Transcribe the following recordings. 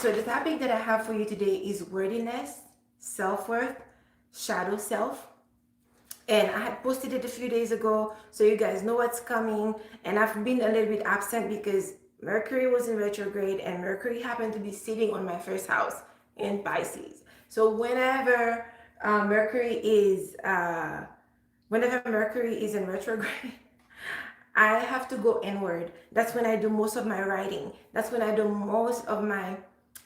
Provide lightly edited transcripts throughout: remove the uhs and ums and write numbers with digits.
So the topic that I have for you today is worthiness, self-worth, shadow self. And I had posted it a few days ago, so you guys know what's coming. And I've been a little bit absent because Mercury was in retrograde, and Mercury happened to be sitting on my first house in Pisces. So whenever Mercury is in retrograde, I have to go inward. That's when I do most of my writing. That's when I do most of my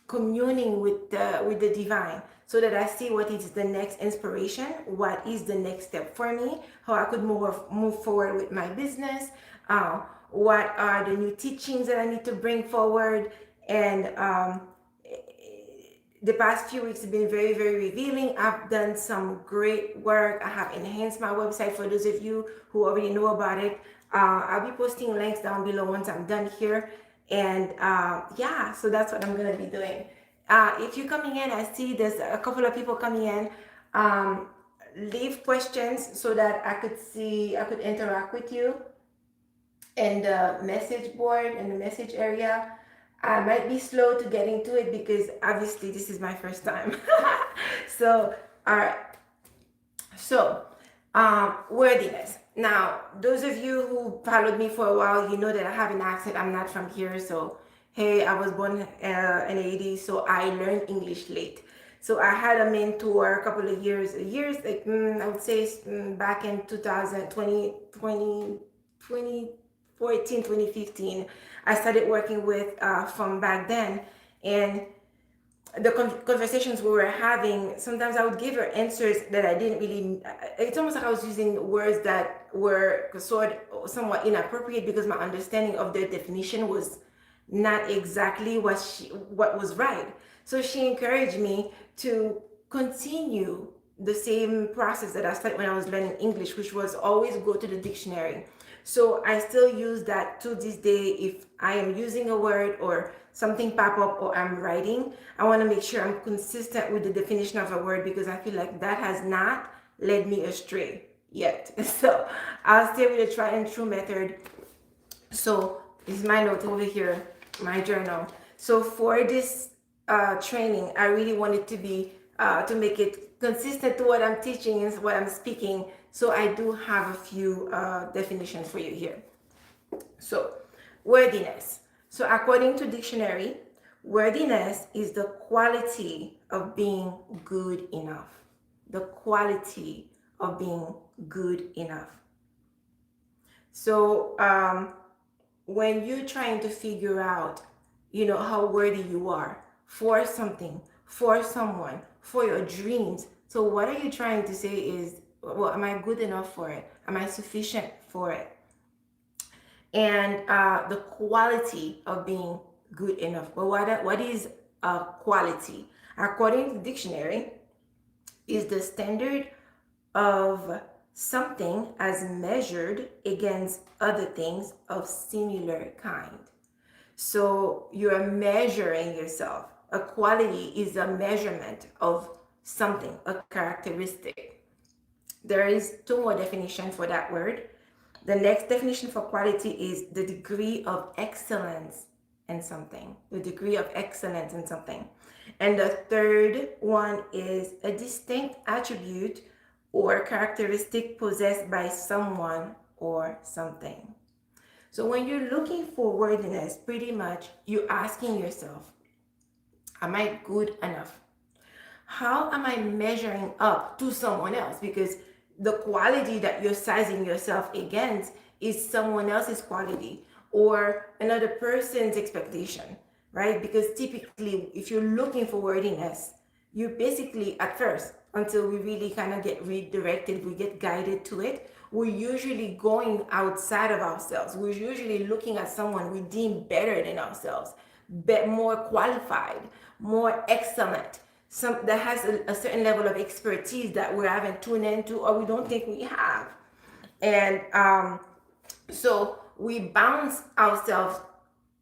communing with the divine, so that I see what is the next inspiration, what is the next step for me, how I could move forward with my business, what are the new teachings that I need to bring forward. And the past few weeks have been very, very revealing. I've done some great work. I have enhanced my website for those of you who already know about it. I'll be posting links down below once I'm done here. And yeah, so that's what I'm going to be doing. If you're coming in, I see there's a couple of people coming in. Leave questions so that I could interact with you in the message board, in the message area. I might be slow to getting to it because obviously this is my first time. So, all right. So, worthiness. Now, those of you who followed me for a while, you know that I have an accent. I'm not from here. So, hey, I was born in the 80s, so I learned English late. So I had a mentor a couple of years, like I would say back in 2020, 2014, 2015. I started working with from back then. And the conversations we were having, sometimes I would give her answers that I didn't really, it's almost like I was using words that were somewhat inappropriate because my understanding of their definition was not exactly what was right. So she encouraged me to continue the same process that I started when I was learning English, which was always go to the dictionary. So I still use that to this day. If I am using a word or something pop up or I'm writing, I want to make sure I'm consistent with the definition of a word, because I feel like that has not led me astray yet. So I'll stay with the try and true method. So this is my note over here, my journal. So for this training, I really wanted to be to make it consistent to what I'm teaching and what I'm speaking. So I do have a few definitions for you here. So worthiness. So according to dictionary, worthiness is the quality of being good enough. The quality of being good enough. So when you're trying to figure out, how worthy you are for something, for someone, for your dreams. So what are you trying to say is, well, am I good enough for it? Am I sufficient for it? And the quality of being good enough. But what is quality? According to the dictionary, is the standard of something as measured against other things of similar kind. So you're measuring yourself. A quality is a measurement of something, a characteristic. There is two more definitions for that word. The next definition for quality is the degree of excellence in something. The degree of excellence in something. And the third one is a distinct attribute or characteristic possessed by someone or something. So when you're looking for worthiness, pretty much you're asking yourself, am I good enough? How am I measuring up to someone else? Because the quality that you're sizing yourself against is someone else's quality or another person's expectation, right? Because typically, if you're looking for worthiness, you basically, at first, until we really kind of get redirected, we get guided to it, we're usually going outside of ourselves. We're usually looking at someone we deem better than ourselves, more qualified, more excellent, some that has a certain level of expertise that we haven't tuned into or we don't think we have. And so we bounce ourselves,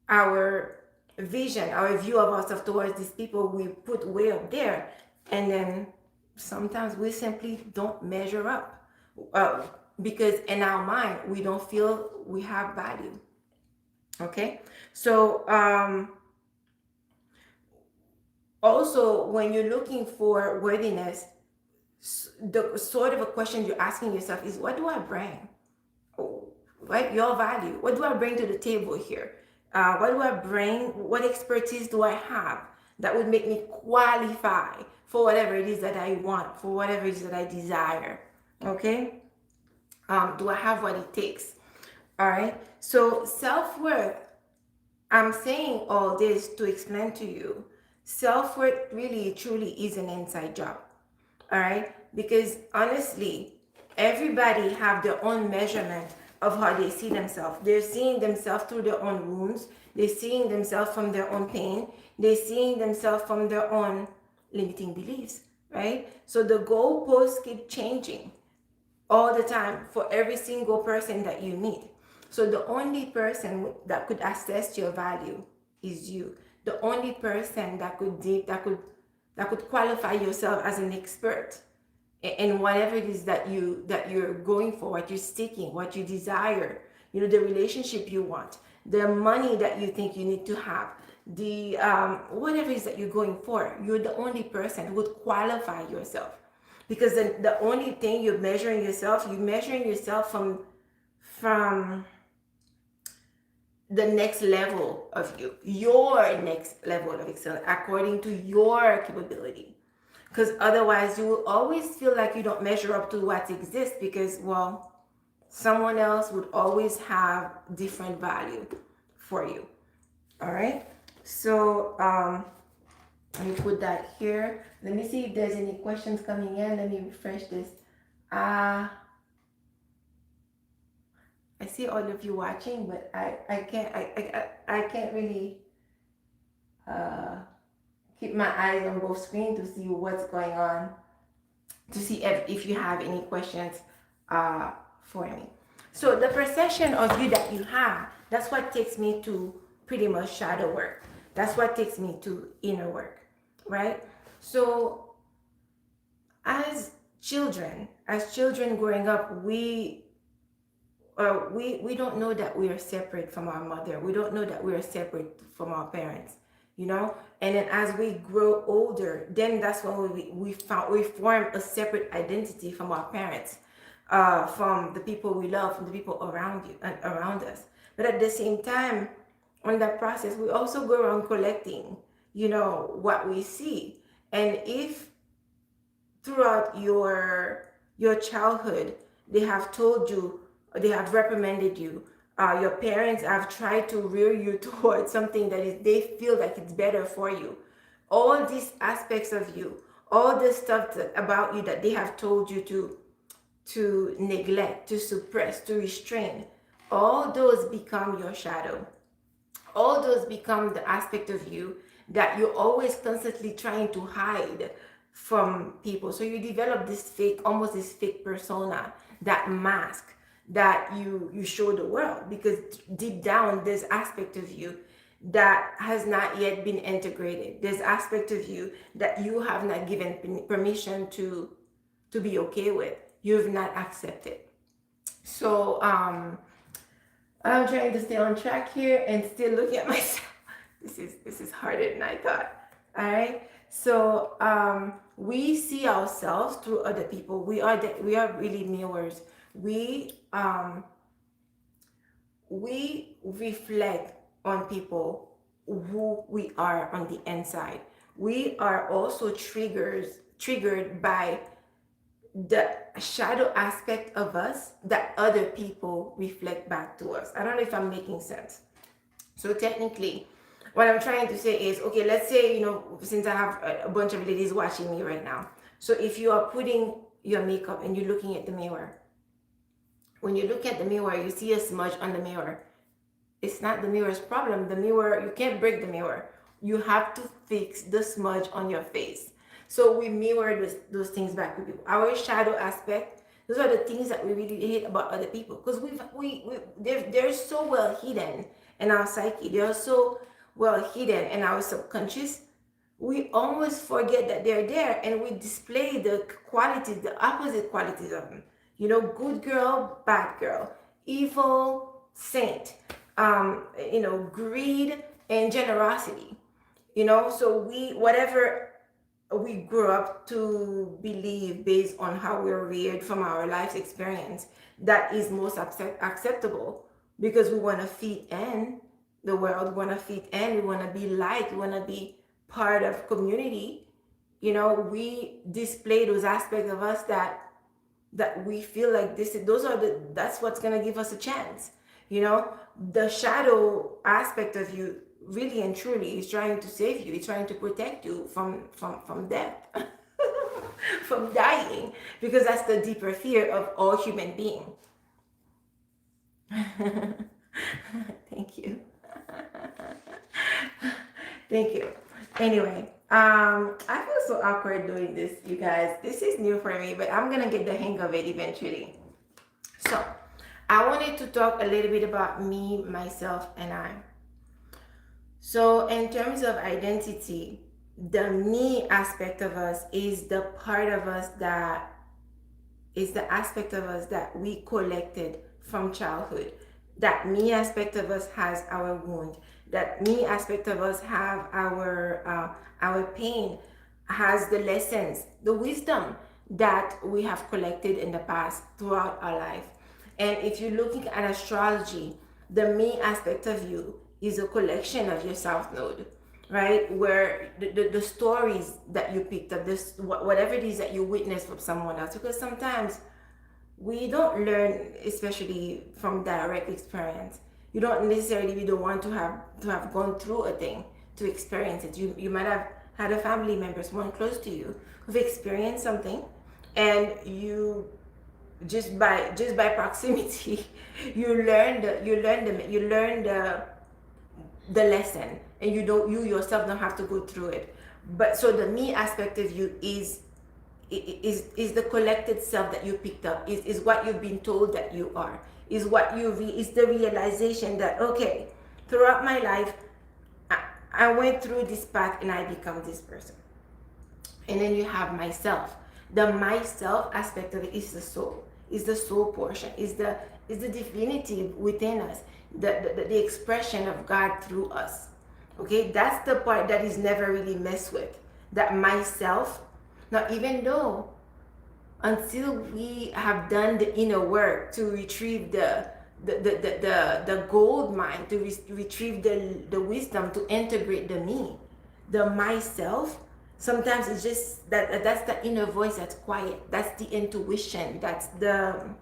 our vision, our view of ourselves towards these people we put way up there. And then sometimes we simply don't measure up because in our mind, we don't feel we have value. Okay. So Also, when you're looking for worthiness, the sort of a question you're asking yourself is, what do I bring? Right? Your value. What do I bring to the table here? What do I bring? What expertise do I have that would make me qualify for whatever it is that I want, for whatever it is that I desire? Okay? Do I have what it takes? All right. So self worth, I'm saying all this to explain to you, self worth really truly is an inside job. All right, because honestly, everybody have their own measurement of how they see themselves. They're seeing themselves through their own wounds. They're seeing themselves from their own pain. They're seeing themselves from their own limiting beliefs, right? So the goalposts keep changing all the time for every single person that you meet. So the only person that could assess your value is you. The only person that could qualify yourself as an expert in whatever it is that you're going for, what you're seeking, what you desire, the relationship you want, the money that you think you need to have, the whatever it is that you're going for, you're the only person who would qualify yourself. Because the only thing you're measuring yourself from the next level of your next level of excellence according to your capability. Because otherwise you will always feel like you don't measure up to what exists, because, well, someone else would always have different value for you. All right, so let me put that here. Let me see if there's any questions coming in. Let me refresh this. I see all of you watching, but I can't really keep my eyes on both screens to see what's going on, to see if you have any questions for me. So the perception of you that you have, that's what takes me to pretty much shadow work. That's what takes me to inner work, right? So as children growing up, we don't know that we are separate from our mother. We don't know that we are separate from our parents, And then as we grow older, then that's when we form a separate identity from our parents, from the people we love, from the people around us. But at the same time, on that process, we also go around collecting, what we see. And if throughout your childhood they have told you, they have reprimanded you, your parents have tried to rear you towards something they feel like it's better for you, all these aspects of you, all the stuff about you that they have told you to neglect, to suppress, to restrain, all those become your shadow. All those become the aspect of you that you're always constantly trying to hide from people. So you develop almost this fake persona, that mask that you show the world, because deep down there's aspect of you that has not yet been integrated. There's aspect of you that you have not given permission to be okay with. You've not accepted. So I'm trying to stay on track here and still look at myself. This is harder than I thought. All right. So we see ourselves through other people. We are really mirrors. We reflect on people who we are on the inside. We are also triggered by the shadow aspect of us that other people reflect back to us. I don't know if I'm making sense. So technically, what I'm trying to say is, okay, let's say, since I have a bunch of ladies watching me right now. So if you are putting your makeup and you're looking at the mirror, when you look at the mirror, you see a smudge on the mirror. It's not the mirror's problem. The mirror, you can't break the mirror. You have to fix the smudge on your face. So we mirror those things back to people. Our shadow aspect, those are the things that we really hate about other people, because they're so well hidden in our psyche. They're so well hidden in our subconscious. We almost forget that they're there, and we display the qualities, the opposite qualities of them. Good girl, bad girl, evil, saint, greed and generosity. So whatever we grew up to believe based on how we're reared from our life's experience, that is most acceptable, because we want to fit in the world, we want to fit in, we want to be liked, we want to be part of community. We display those aspects of us that we feel like that's what's going to give us a chance. The shadow aspect of you really and truly is trying to save you, it's trying to protect you from death, from dying, because that's the deeper fear of all human beings. Thank you. Thank you. Anyway, I feel so awkward doing this, you guys. This is new for me, but I'm gonna get the hang of it eventually. So, I wanted to talk a little bit about me, myself, and I. So, in terms of identity, the me aspect of us is the part of us that is the aspect of us that we collected from childhood. That me aspect of us has our wound. That me aspect of us have our pain, has the lessons, the wisdom that we have collected in the past throughout our life. And if you're looking at astrology, the me aspect of you is a collection of your south node, right? Where the stories that you picked up, this whatever it is that you witnessed from someone else, because sometimes we don't learn, especially from direct experience. You don't necessarily be the one to have gone through a thing to experience it. You might have had a family member, someone close to you, who've experienced something, and you just by proximity, you learn the lesson, and you yourself don't have to go through it. But so the me aspect of you is the collected self that you picked up, is what you've been told that you are, is what is the realization that, okay, throughout my life, I went through this path and I become this person. And then you have myself. The myself aspect of it is the soul, is the soul portion, is the divinity within us, the expression of God through us. Okay, that's the part that is never really messed with. That myself. Now, even though, until we have done the inner work to retrieve the gold mine, to retrieve the wisdom, to integrate the me, the myself, sometimes it's just that's the inner voice that's quiet. That's the intuition. That's the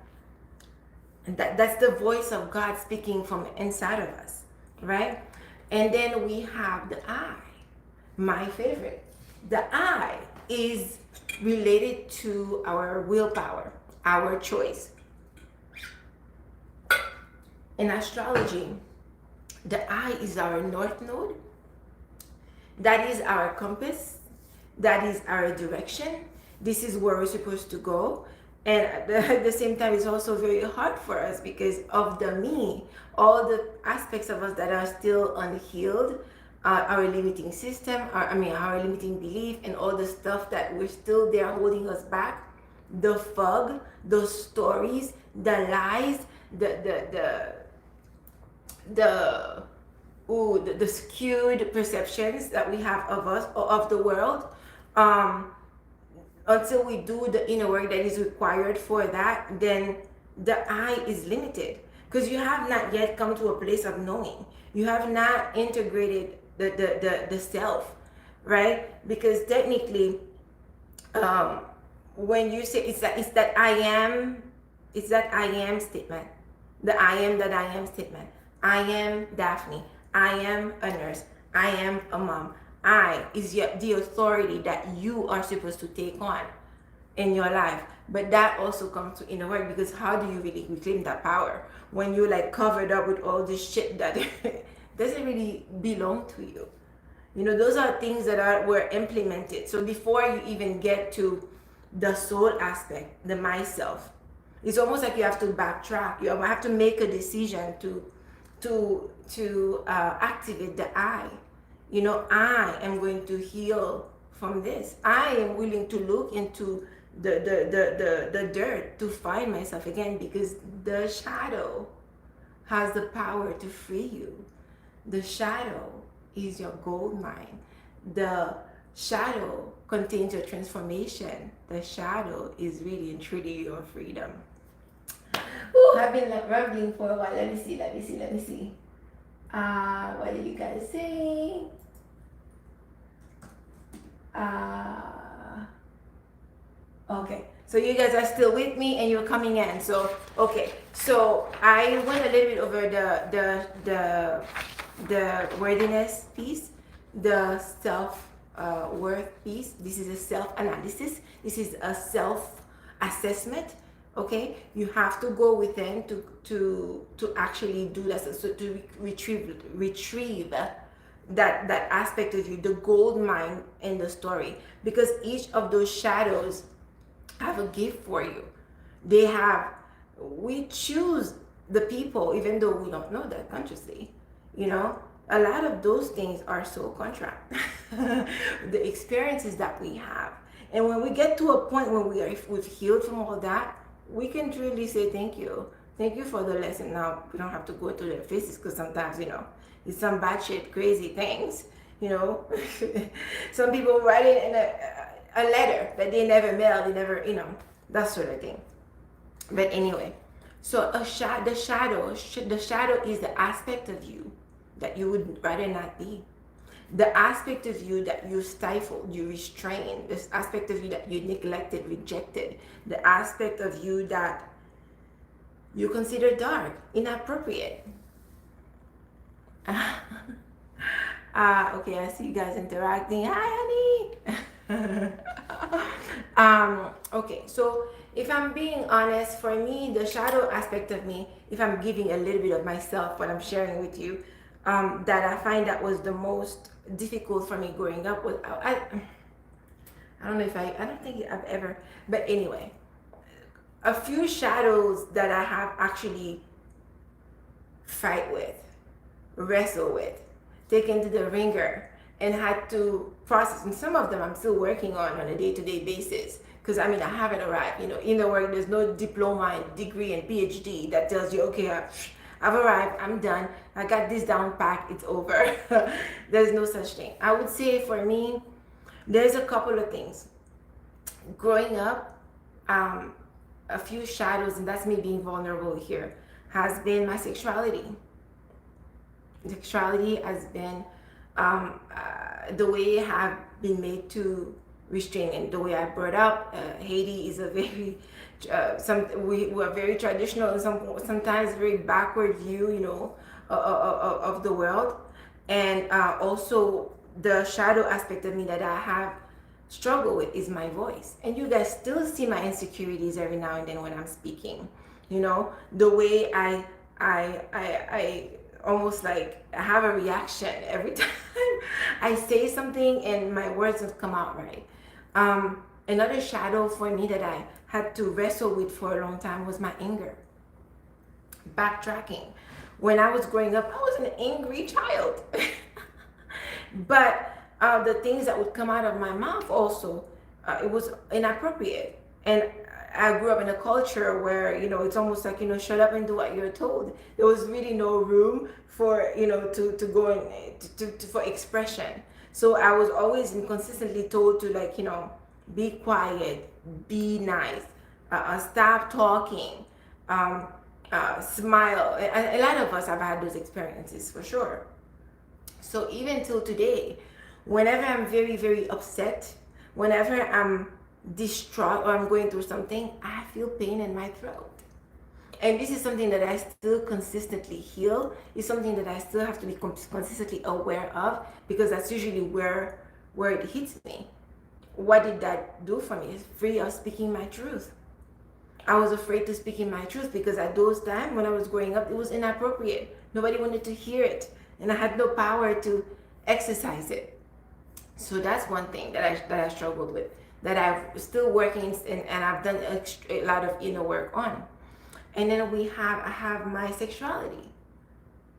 voice of God speaking from inside of us, right? And then we have the I, my favorite. The I is related to our willpower, our choice. In astrology, the I is our north node. That is our compass. That is our direction. This is where we're supposed to go. And at the same time, it's also very hard for us because of the me, all the aspects of us that are still unhealed, our limiting system, our limiting belief, and all the stuff that we're still there holding us back, the fog, those stories, the lies, the skewed perceptions that we have of us or of the world. Until we do the inner work that is required for that, then the I is limited, because you have not yet come to a place of knowing. You have not integrated the self, right? Because technically, when you say it's that I am, it's that I am statement, the I am that I am statement. I am Daphne. I am a nurse. I am a mom. I is the authority that you are supposed to take on in your life. But that also comes to inner work, because how do you really reclaim that power when you're like covered up with all this shit that doesn't really belong to you? Those are things that were implemented. So before you even get to the soul aspect, the myself, it's almost like you have to backtrack. You have to make a decision to activate the I. I am going to heal from this. I am willing to look into the dirt to find myself again, because the shadow has the power to free you. The shadow is your gold mine. the shadow contains your transformation. The shadow is really and truly your freedom. Ooh, I've been like rambling for a while. Let me see. What are you guys saying? Okay, so you guys are still with me and you're coming in. So okay, so I went a little bit over the worthiness piece, the self worth piece. This is a self analysis. This is a self assessment. Okay, you have to go within to actually do that. So to retrieve that aspect of you, the gold mine in the story, because each of those shadows have a gift for you. We choose the people even though we don't know that consciously. A lot of those things are so contract. The experiences that we have, and when we get to a point where we've healed from all that, we can truly say thank you for the lesson. Now we don't have to go to their faces, because sometimes it's some bad shit, crazy things. Some people write it in a letter that they never mailed, they never, that sort of thing. But anyway, so the shadow is the aspect of you that you would rather not be. The aspect of you that you stifled, you restrained, this aspect of you that you neglected, rejected, the aspect of you that you consider dark, inappropriate. Okay, I see you guys interacting. Hi, honey. Okay, so if I'm being honest, for me, the shadow aspect of me, if I'm giving a little bit of myself, what I'm sharing with you, that I find that was the most difficult for me growing up was, I don't know if I don't think I've ever, but anyway, a few shadows that I have actually fight with, wrestle with, taken to the ringer, and had to process. And some of them I'm still working on a day-to-day basis, because I haven't arrived. Innerwork, there's no diploma and degree and PhD that tells you, okay, I've arrived, I'm done, I got this down packed, it's over. There's no such thing. I would say for me, there's a couple of things. Growing up, a few shadows, and that's me being vulnerable here, has been my sexuality. Sexuality has been the way I have been made to restrain, and the way I brought up. Haiti is a very we are very traditional, and sometimes very backward view, of the world, and also the shadow aspect of me that I have struggled with is my voice. And you guys still see my insecurities every now and then when I'm speaking. The way I almost like I have a reaction every time I say something and my words don't come out right. Another shadow for me that I had to wrestle with for a long time was my anger. Backtracking. When I was growing up, I was an angry child. But the things that would come out of my mouth also, it was inappropriate. And I grew up in a culture where, it's almost like, shut up and do what you're told. There was really no room for, to go in, for expression. So I was always consistently told to, like, be quiet, be nice, stop talking, smile. A lot of us have had those experiences for sure. So even till today, whenever I'm very, very upset, whenever I'm distraught or I'm going through something, I feel pain in my throat. And this is something that I still consistently heal. It's something that I still have to be consistently aware of, because that's usually where it hits me. What did that do for me? It's free of speaking my truth. I was afraid to speak in my truth because at those times when I was growing up, it was inappropriate. Nobody wanted to hear it, and I had no power to exercise it. So that's one thing that I struggled with, that I'm still working and I've done a lot of inner work on. And then I have my sexuality.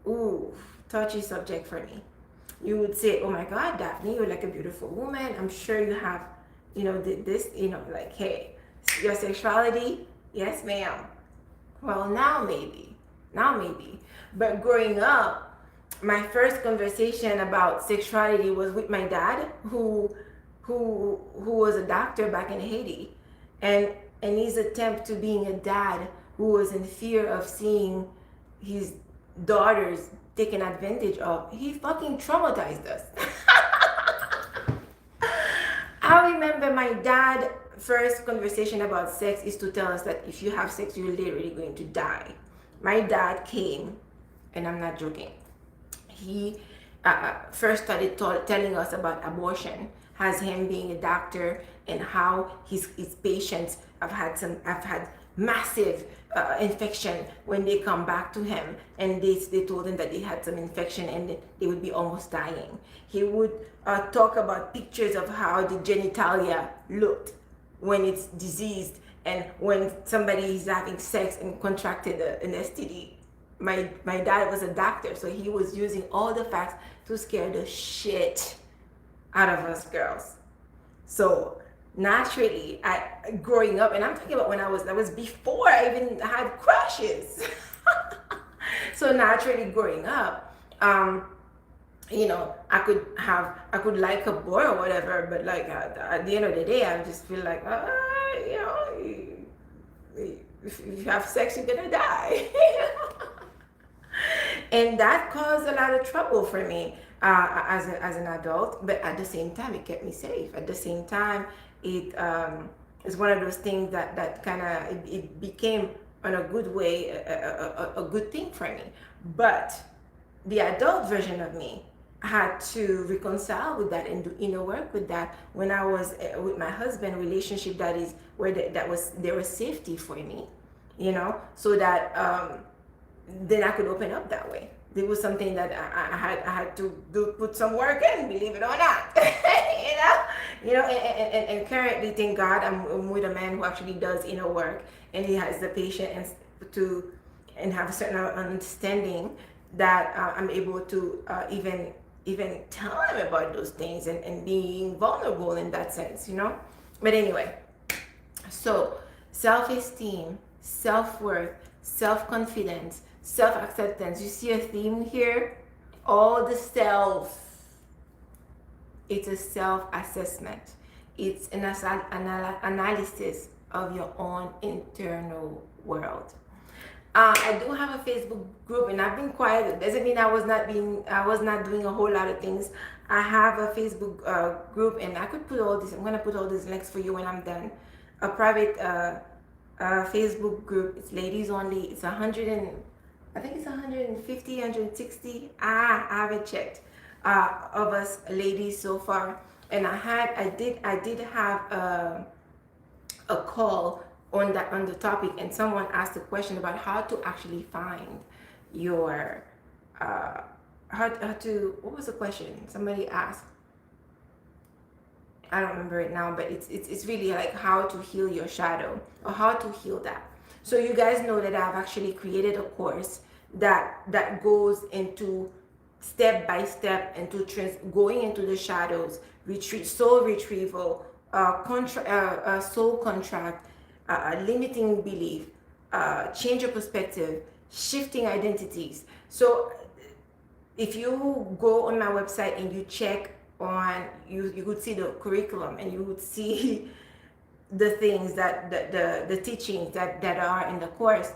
Ooh, touchy subject for me. You would say, oh my God, Daphne, you're like a beautiful woman. I'm sure you have, this, like, hey, your sexuality, yes ma'am. Well, now maybe. But growing up, my first conversation about sexuality was with my dad, who was a doctor back in Haiti, and his attempt to being a dad who was in fear of seeing his daughters taken advantage of. He fucking traumatized us. I remember my dad first conversation about sex is to tell us that if you have sex, you're literally going to die. My dad came, and I'm not joking. He first started telling us about abortion, as him being a doctor, and how his patients have had massive infection when they come back to him, and they told him that they had some infection and they would be almost dying. He would talk about pictures of how the genitalia looked when it's diseased, and when somebody is having sex and contracted an STD. My dad was a doctor, so he was using all the facts to scare the shit out of us girls. So naturally, growing up, and I'm talking about when that was before I even had crushes. So naturally, growing up, I could like a boy or whatever, but like at the end of the day, I just feel like, if you have sex, you're gonna die. And that caused a lot of trouble for me as an adult, but at the same time it kept me safe. At the same time, it is one of those things that kind of it became in a good way a good thing for me. But the adult version of me had to reconcile with that and do inner work with that when I was with my husband. Relationship that is where there was safety for me, so that then I could open up that way. It was something that I had to put some work in, believe it or not. And currently, thank God, I'm with a man who actually does inner work, and he has the patience and have a certain understanding that I'm able to even tell him about those things and being vulnerable in that sense. But anyway, so self-esteem, self-worth, self-confidence, self-acceptance. You see a theme here? All the self. It's a self-assessment. It's an analysis of your own internal world. I do have a Facebook group, and I've been quiet. It doesn't mean I was not doing a whole lot of things. I have a Facebook group, and I could put all this. I'm gonna put all these links for you when I'm done. A private Facebook group. It's ladies only. It's 100 and I think it's 150, 160. I haven't checked of us ladies so far. And I did have a call on the topic, and someone asked a question about how to actually find your how to what was the question somebody asked. I don't remember it now, but it's really like how to heal your shadow, or how to heal that. So you guys know that I've actually created a course that goes into step by step into going into the shadows, soul retrieval, soul contract, limiting belief, change of perspective, shifting identities. So if you go on my website and you check on, you could see the curriculum, and you would see the things that the teachings that are in the course.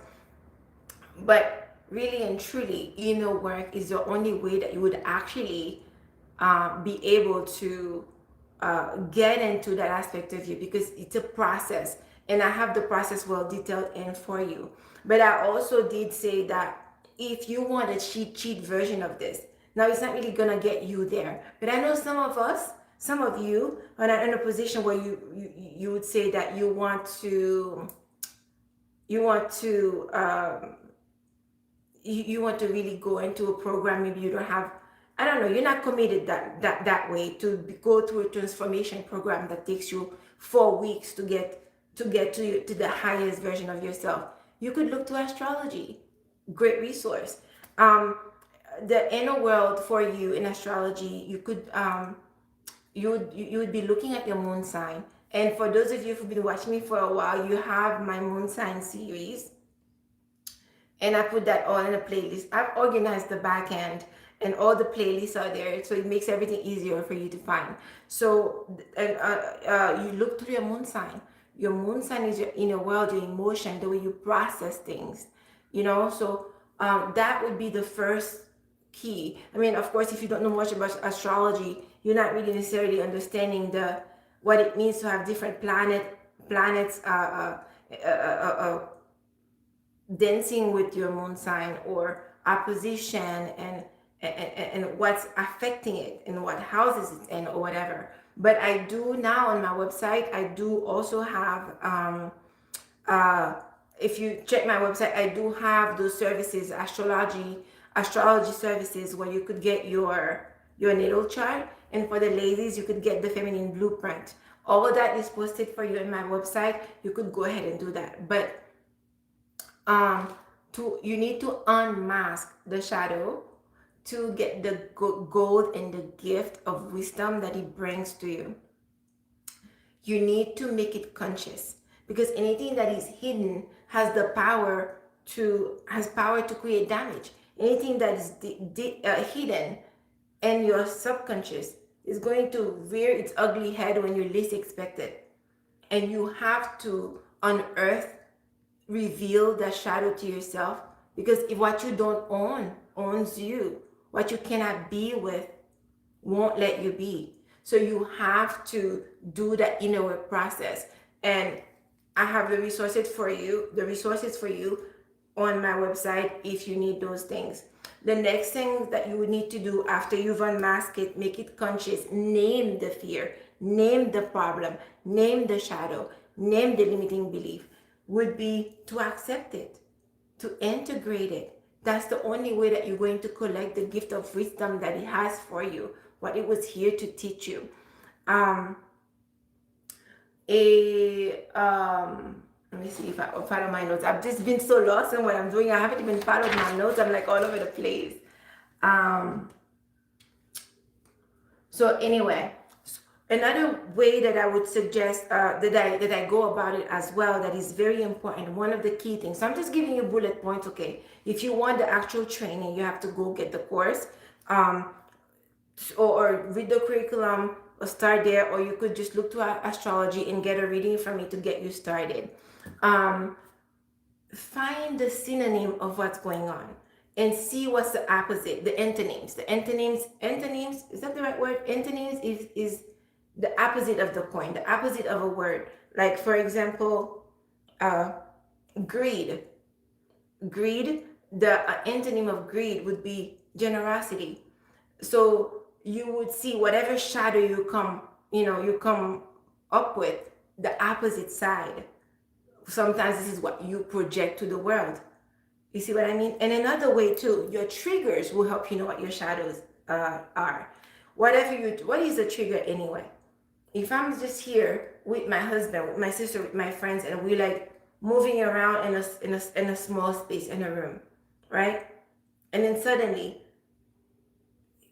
But really and truly, inner work is the only way that you would actually be able to get into that aspect of you, because it's a process, and I have the process well detailed in for you. But I also did say that if you want a cheat version of this, now it's not really gonna get you there. But I know some of you are not in a position where you would say that you want to really go into a program. Maybe you don't have, I don't know, you're not committed that way to go through a transformation program that takes you 4 weeks to get to the highest version of yourself. You could look to astrology. Great resource. The inner world for you in astrology, you could you would be looking at your moon sign. And for those of you who've been watching me for a while, you have my moon sign series, and I put that all in a playlist. I've organized the back end, and all the playlists are there, so it makes everything easier for you to find. So and you look through your moon sign. Your moon sign is your inner world, your emotion, the way you process things, so that would be the first key. I mean, of course, if you don't know much about astrology, you're not really necessarily understanding the what it means to have different planets dancing with your moon sign, or opposition, and what's affecting it and what houses it's in, or whatever. But I do now on my website, I do also have uh, if you check my website, I do have those services, astrology services, where you could get your natal chart, and for the ladies, you could get the feminine blueprint. All of that is posted for you in my website. You could go ahead and do that. But you need to unmask the shadow to get the gold and the gift of wisdom that it brings to you. You need to make it conscious, because anything that is hidden has power to create damage. Anything that is hidden and your subconscious is going to rear its ugly head when you least expect it. And you have to unearth, reveal that shadow to yourself, because if what you don't own owns you, what you cannot be with won't let you be. So you have to do that inner work process. And I have the resources for you on my website if you need those things. The next thing that you would need to do after you've unmasked it, make it conscious, name the fear, name the problem, name the shadow, name the limiting belief, would be to accept it, to integrate it. That's the only way that you're going to collect the gift of wisdom that it has for you, what it was here to teach you. Let me see if I follow my notes. I've just been so lost in what I'm doing. I haven't even followed my notes. I'm like all over the place. So anyway, another way that I would suggest that I go about it as well, that is very important, one of the key things. So I'm just giving you bullet points, okay? If you want the actual training, you have to go get the course, or read the curriculum, or start there, or you could just look to astrology and get a reading from me to get you started. Find the synonym of what's going on and see what's the opposite, the antonyms. Antonyms, is that the right word? Antonyms is the opposite of the coin, the opposite of a word. Like, for example, greed. Greed, the antonym of greed would be generosity. So you would see whatever shadow you come up with, the opposite side. Sometimes this is what you project to the world. You see what I mean? And another way too, your triggers will help you know what your shadows are. What is a trigger anyway? If I'm just here with my husband, with my sister, with my friends, and we're like moving around in a small space in a room, right? And then suddenly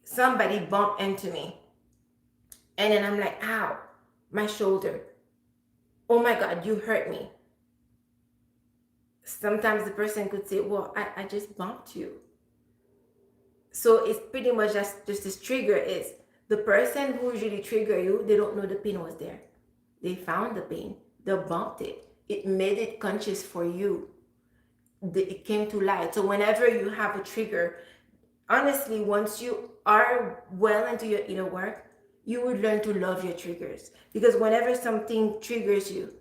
somebody bumped into me, and then I'm like, ow, my shoulder. Oh my God, you hurt me. Sometimes the person could say, well, I just bumped you. So it's pretty much just this trigger is the person who usually trigger you, they don't know the pain was there. They found the pain. They bumped it. It made it conscious for you. It came to light. So whenever you have a trigger, honestly, once you are well into your inner work, you would learn to love your triggers. Because whenever something triggers you,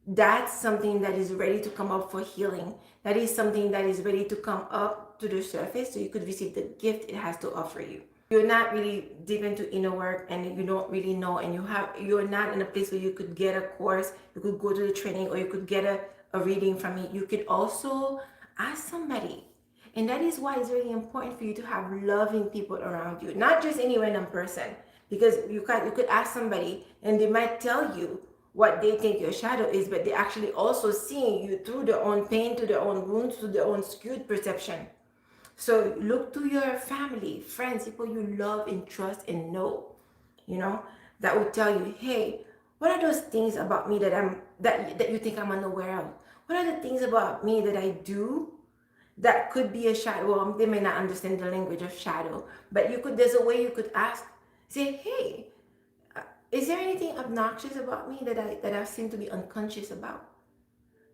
that's something that is ready to come up for healing. That is something that is ready to come up to the surface so you could receive the gift it has to offer you. You're not really deep into inner work and you don't really know, and you're not in a place where you could get a course, you could go to the training, or you could get a reading from me. You could also ask somebody. And that is why it's very important for you to have loving people around you, not just any random person. Because you could ask somebody and they might tell you what they think your shadow is, but they're actually also seeing you through their own pain, to their own wounds, to their own skewed perception. So look to your family, friends, people you love and trust and know, that will tell you, hey, what are those things about me that you think I'm unaware of? What are the things about me that I do that could be a shadow. Well, they may not understand the language of shadow, but there's a way you could ask, say, hey, is there anything obnoxious about me that I seem to be unconscious about?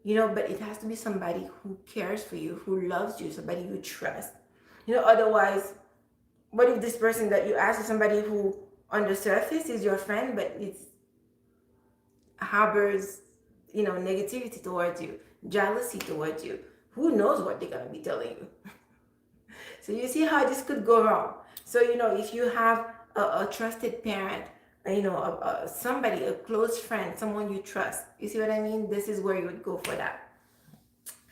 But it has to be somebody who cares for you, who loves you, somebody you trust. Otherwise, what if this person that you ask is somebody who on the surface is your friend, but it's harbors, negativity towards you, jealousy towards you? Who knows what they're gonna be telling you? So you see how this could go wrong. So if you have a trusted parent, somebody, a close friend, someone you trust, you see what I mean? This is where you would go for that.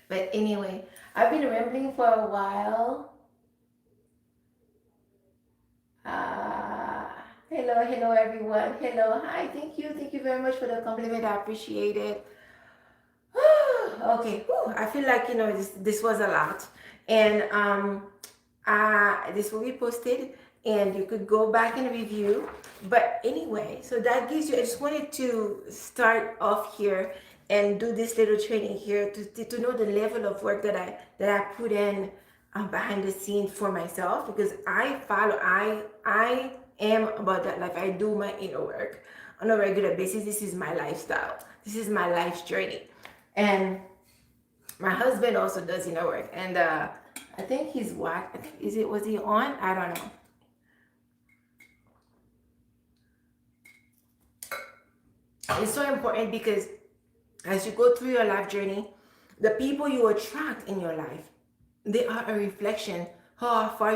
But anyway, I've been rambling for a while. Hello everyone. Hello, hi, thank you very much for the compliment. I appreciate it. Okay, I feel like this was a lot, and this will be posted, and you could go back and review. But anyway, so that gives you. I just wanted to start off here and do this little training here to know the level of work that I put in behind the scenes for myself, because I am about that life. I do my inner work on a regular basis. This is my lifestyle. This is my life's journey, and my husband also does inner work, and I think he's what? Was he on? I don't know. It's so important because as you go through your life journey, the people you attract in your life, they are a reflection how far